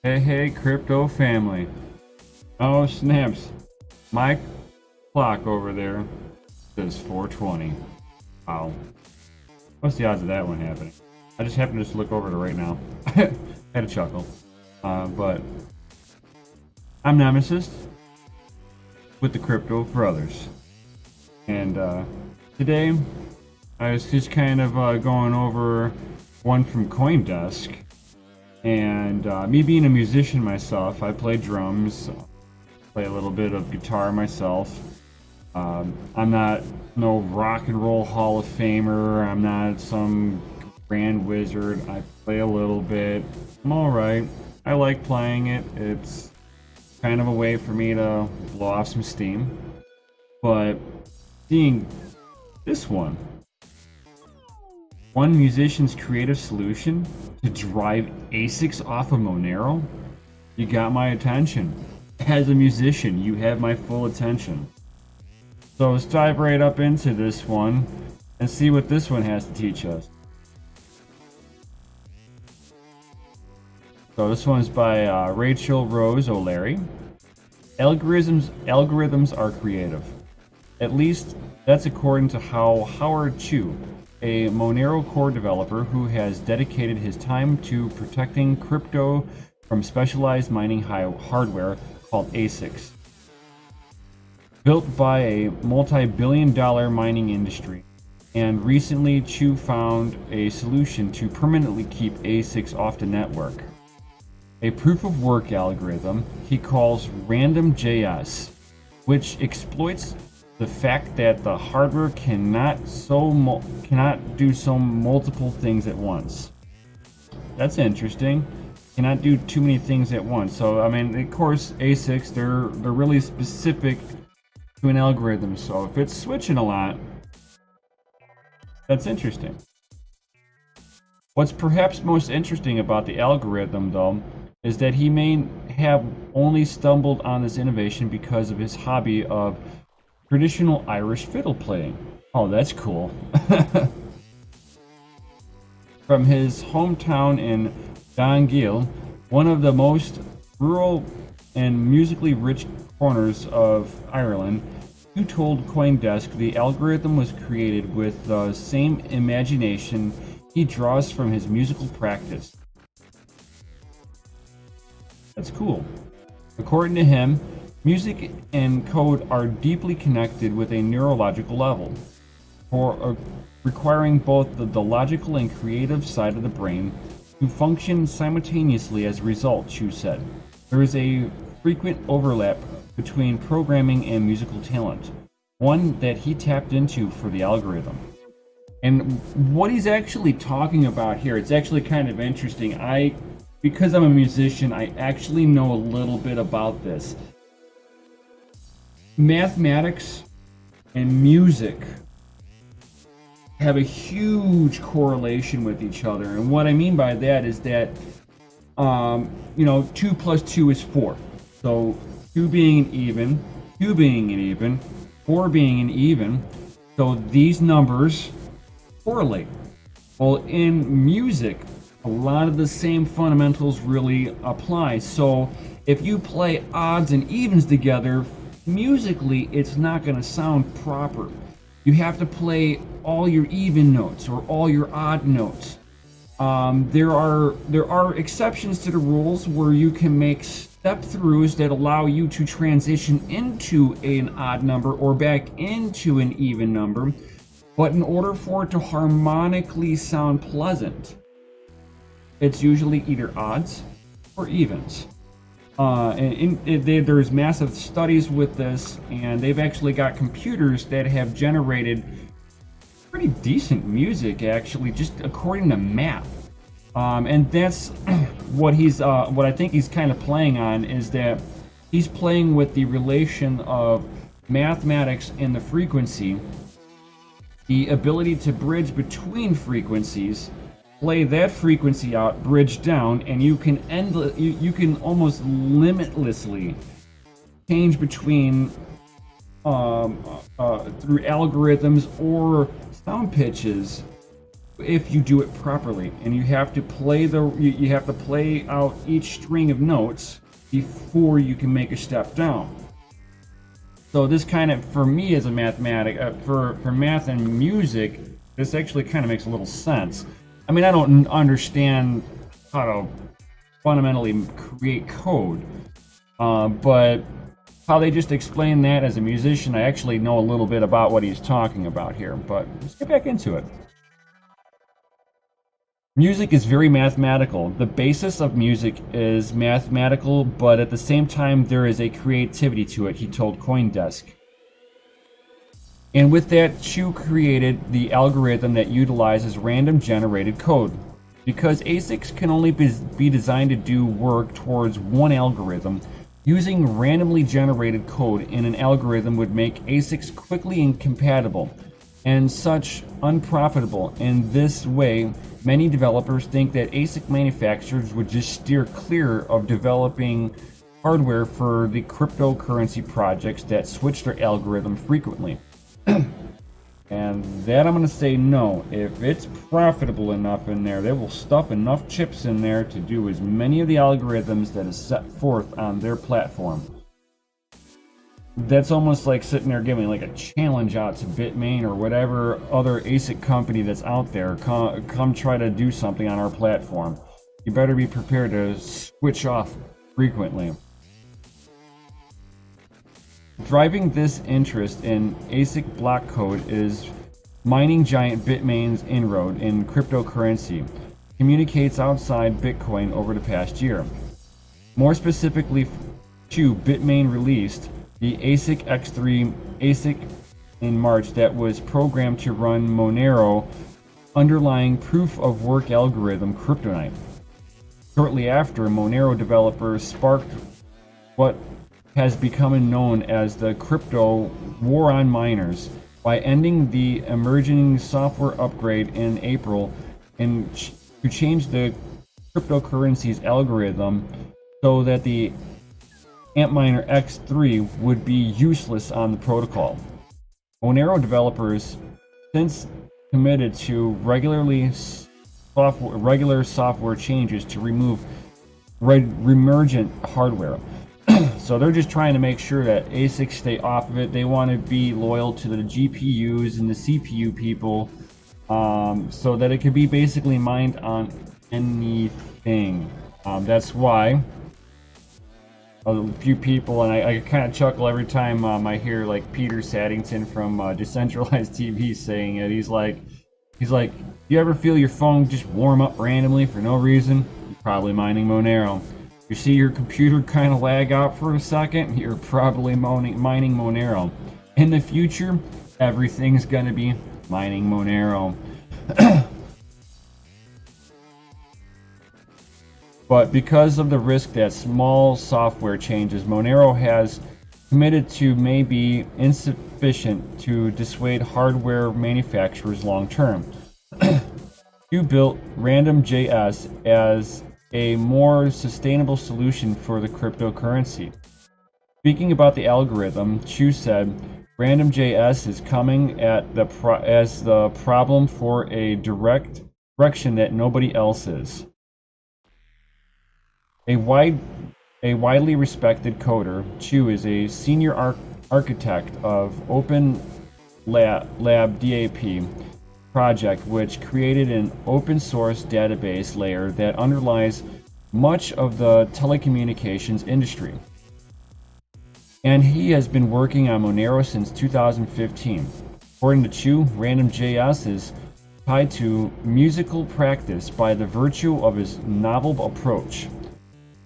Hey, crypto family. Oh, snaps. My clock over there says 420. Wow. What's the odds of that one happening? I just happened to just look over to right now. Had a chuckle. But I'm Nemesis with the Crypto Brothers. And today I was just kind of going over one from Coindesk. And me being a musician myself, I play drums, play a little bit of guitar myself. I'm not no rock and roll Hall of Famer. I'm not some grand wizard. I play a little bit. I'm alright. I like playing it. It's kind of a way for me to blow off some steam. But seeing this one musician's creative solution to drive asics off of Monero, you got my attention. As a musician, you have my full attention. So let's dive right up into this one and see what this one has to teach us. So this one's by Rachel Rose O'Leary. Algorithms are creative. At least that's according to Howard Chu, a Monero core developer who has dedicated his time to protecting crypto from specialized mining hardware called ASICs. Built by a multi-billion-dollar mining industry, and recently Chu found a solution to permanently keep ASICs off the network. A proof-of-work algorithm he calls RandomJS, which exploits the fact that the hardware cannot do multiple things at once. That's interesting. Cannot do too many things at once. So I mean, of course, ASICs they're really specific to an algorithm. So if it's switching a lot, that's interesting. What's perhaps most interesting about the algorithm, though, is that he may have only stumbled on this innovation because of his hobby of traditional Irish fiddle playing. Oh, that's cool. From his hometown in Donegal, one of the most rural and musically rich corners of Ireland, who told Coindesk the algorithm was created with the same imagination he draws from his musical practice. That's cool. According to him, music and code are deeply connected with a neurological level, requiring both the logical and creative side of the brain to function simultaneously. As a result, Chu said, there is a frequent overlap between programming and musical talent, one that he tapped into for the algorithm. And what he's actually talking about here, it's actually kind of interesting. Because I'm a musician, I actually know a little bit about this. Mathematics and music have a huge correlation with each other, and what I mean by that is that 2 plus 2 is 4. So 2 being an even, 2 being an even, 4 being an even. So these numbers correlate. Well, in music, a lot of the same fundamentals really apply. So if you play odds and evens together, musically, it's not going to sound proper. You have to play all your even notes or all your odd notes. There are exceptions to the rules where you can make step throughs that allow you to transition into an odd number or back into an even number. But in order for it to harmonically sound pleasant, it's usually either odds or evens. There's massive studies with this, and they've actually got computers that have generated pretty decent music, actually, just according to math. And that's what I think he's kind of playing on, is that he's playing with the relation of mathematics and the frequency, the ability to bridge between frequencies, play that frequency out, bridge down, and you can almost limitlessly change between through algorithms or sound pitches if you do it properly, and you have to play you have to play out each string of notes before you can make a step down. So this kind of, for me as a mathematic, for math and music, this actually kind of makes a little sense. I mean, I don't understand how to fundamentally create code, but how they just explain that as a musician, I actually know a little bit about what he's talking about here. But let's get back into it. Music is very mathematical. The basis of music is mathematical, but at the same time there is a creativity to it, he told CoinDesk. And with that, Chu created the algorithm that utilizes random generated code. Because ASICs can only be designed to do work towards one algorithm, using randomly generated code in an algorithm would make ASICs quickly incompatible and such unprofitable. In this way, many developers think that ASIC manufacturers would just steer clear of developing hardware for the cryptocurrency projects that switch their algorithm frequently. And that I'm going to say no. If it's profitable enough in there, they will stuff enough chips in there to do as many of the algorithms that is set forth on their platform. That's almost like sitting there giving like a challenge out to Bitmain or whatever other ASIC company that's out there. Come try to do something on our platform. You better be prepared to switch off frequently. Driving this interest in ASIC block code is mining giant Bitmain's inroad in cryptocurrency communicates outside Bitcoin over the past year. More specifically, Bitmain released the ASIC X3 ASIC in March that was programmed to run Monero underlying proof-of-work algorithm Kryptonite. Shortly after, Monero developers sparked what has become known as the crypto war on miners by ending the emerging software upgrade in April and to change the cryptocurrency's algorithm so that the Antminer X3 would be useless on the protocol. Monero developers since committed to regular software changes to remove remergent hardware. So they're just trying to make sure that ASICs stay off of it. They want to be loyal to the GPUs and the CPU people, so that it can be basically mined on anything. That's why a few people, and I kind of chuckle every time I hear like Peter Saddington from Decentralized TV saying it. He's like, you ever feel your phone just warm up randomly for no reason? You're probably mining Monero. You see your computer kind of lag out for a second? You're probably mining Monero. In the future, everything's going to be mining Monero. But because of the risk that small software changes Monero has committed to may be insufficient to dissuade hardware manufacturers long term. You built Random.js as a more sustainable solution for the cryptocurrency. Speaking about the algorithm, Chu said, Random.js is coming at as the problem for a direction that nobody else is. A widely respected coder, Chu is a senior architect of Open Lab DAP project, which created an open source database layer that underlies much of the telecommunications industry. And he has been working on Monero since 2015. According to Chu, Random.js is tied to musical practice by the virtue of his novel approach.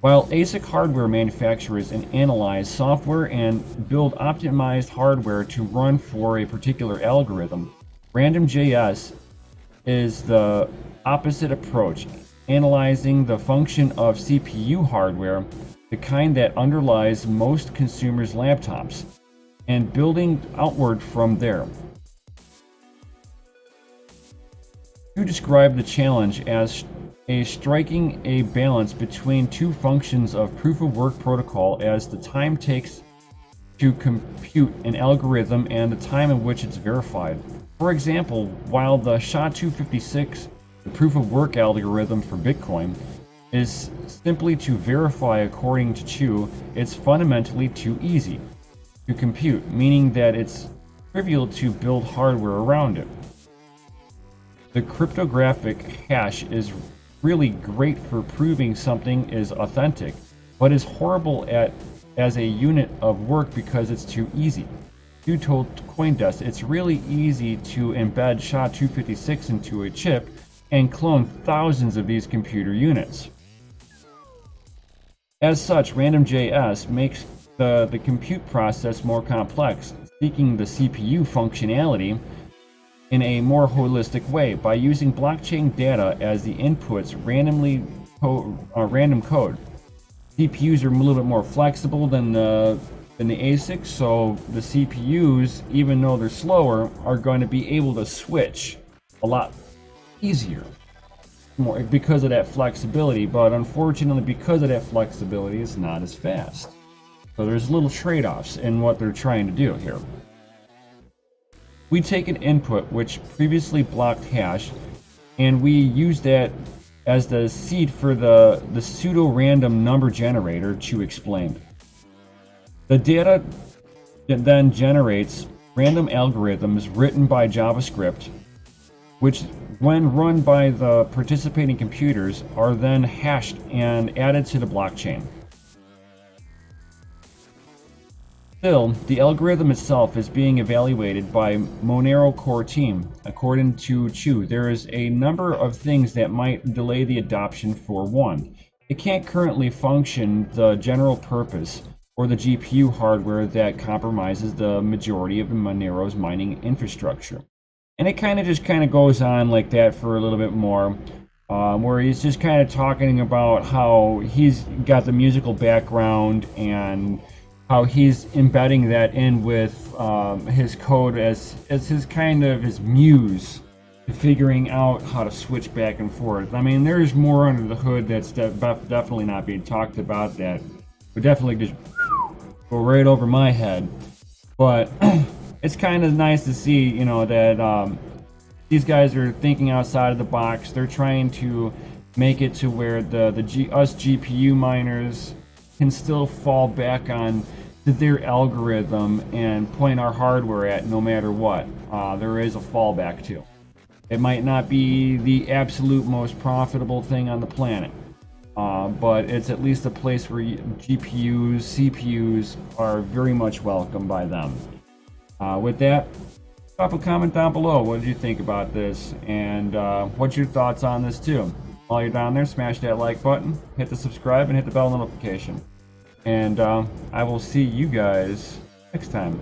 While ASIC hardware manufacturers analyze software and build optimized hardware to run for a particular algorithm, Random.js is the opposite approach, analyzing the function of CPU hardware, the kind that underlies most consumers' laptops, and building outward from there. You describe the challenge as striking a balance between two functions of proof-of-work protocol as the time takes to compute an algorithm and the time in which it's verified. For example, while the SHA-256, the proof of work algorithm for Bitcoin, is simply to verify according to Chu, it's fundamentally too easy to compute, meaning that it's trivial to build hardware around it. The cryptographic hash is really great for proving something is authentic, but is horrible as a unit of work because it's too easy. Chu told Coinbase it's really easy to embed SHA-256 into a chip and clone thousands of these computer units. As such, RandomJS makes the compute process more complex, seeking the CPU functionality in a more holistic way by using blockchain data as the inputs random code. CPUs are a little bit more flexible than the asics, so the CPUs, even though they're slower, are going to be able to switch a lot easier, more because of that flexibility. But unfortunately, because of that flexibility, it's not as fast. So there's little trade-offs in what they're trying to do here. We take an input which previously blocked hash, and we use that as the seed for the pseudo-random number generator Chu explained. The data then generates random algorithms written by JavaScript, which, when run by the participating computers, are then hashed and added to the blockchain. Still, the algorithm itself is being evaluated by Monero core team. According to Chu, there is a number of things that might delay the adoption. For one, it can't currently function the general purpose or the GPU hardware that compromises the majority of Monero's mining infrastructure. And it kind of goes on like that for a little bit more, where he's just kind of talking about how he's got the musical background and how he's embedding that in with his code as his kind of his muse to figuring out how to switch back and forth. I mean, there's more under the hood that's definitely not being talked about that would definitely just go right over my head. But it's kind of nice to see, you know, that these guys are thinking outside of the box. They're trying to make it to where us GPU miners can still fall back on to their algorithm and point our hardware at no matter what. There is a fallback too. It might not be the absolute most profitable thing on the planet, but it's at least a place where GPUs, CPUs are very much welcome by them. With that, drop a comment down below. What did you think about this? And what's your thoughts on this too? While you're down there, smash that like button, hit the subscribe, and hit the bell notification. And I will see you guys next time.